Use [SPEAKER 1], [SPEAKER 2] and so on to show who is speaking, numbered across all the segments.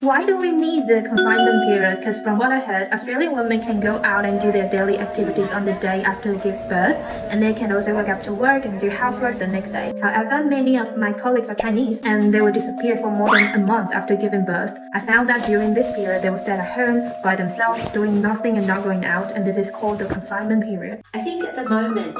[SPEAKER 1] why do we need the confinement period? Because from what I heard, Australian women can go out and do their daily activities on the day after they give birth, and they can also wake up to work and do housework the next day. However, many of my colleagues are Chinese, and they will disappear for more than a month after giving birth. I found that during this period, they will stay at home by themselves, doing nothing and not going out, and this is called the confinement period.
[SPEAKER 2] I think at the moment,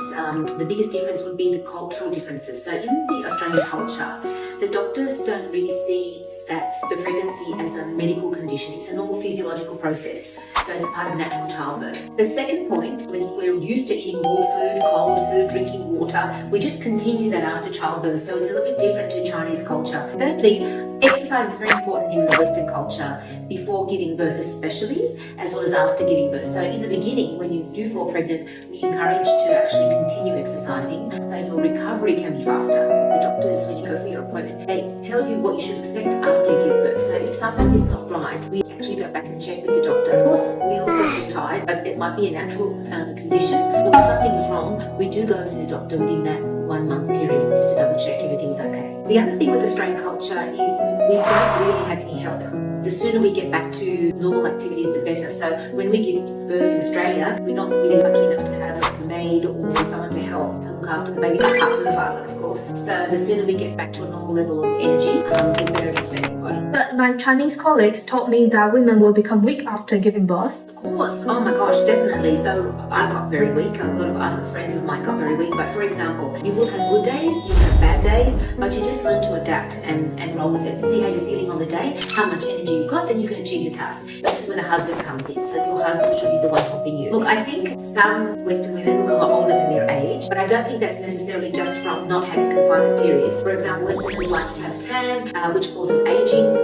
[SPEAKER 2] the biggest difference would be the cultural differences. So in the Australian culture, the doctors don't really see that the pregnancy as a medical condition. It's a normal physiological process. So it's part of natural childbirth. The second point is we're used to eating raw food, cold food, drinking water. We just continue that after childbirth. So it's a little bit different to Chinese culture. Thirdly, exercise is very important in the Western culture, before giving birth especially, as well as after giving birth. So in the beginning, when you do fall pregnant, we encourage to actually continue exercising so your recovery can be faster. The doctors, when you go for your appointment, they tell you what you should expect after you give birth. So if something is not right, we actually go back and check with your doctor. Of course, we also feel tired, but it might be a natural condition. Or if something is wrong, we do go and see the doctor within that 1 month period just to double check everything's okay. The other thing with Australian culture is we don't really have any help. The sooner we get back to normal activities, the better. So when we give birth in Australia, we're not really lucky enough to have a maid or someone to help and look after the baby, apart from the father, of course. So the sooner we get back to a normal level of energy, the better it is for everybody.
[SPEAKER 1] But my Chinese colleagues told me that women will become weak after giving birth.
[SPEAKER 2] Of course, oh my gosh, definitely. So I got very weak. A lot of other friends of mine got very weak. But for example, you will have good days, you will have bad days, but you just learn to adapt and roll with it. See how you're feeling on the day, how much energy you've got, then you can achieve your task. This is where the husband comes in. So your husband should be the one helping you. Look, I think some Western women look a lot older than their age, but I don't think that's necessarily just from not having confinement periods. For example, Westerners like to have a tan, which causes aging.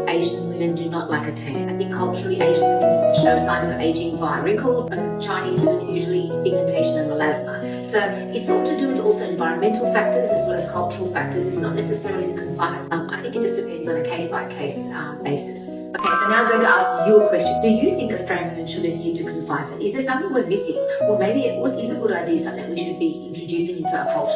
[SPEAKER 2] Asian women do not like a tan. I think culturally, Asian women show signs of aging via wrinkles, but Chinese women usually it's pigmentation and melasma. So it's all to do with also environmental factors as well as cultural factors. It's not necessarily the confinement. I think it just depends on a case-by-case basis. Okay, so now I'm going to ask you a question. Do you think Australian women should adhere to confinement? Is there something we're missing? Or maybe it is a good idea, something we should be introducing into our culture?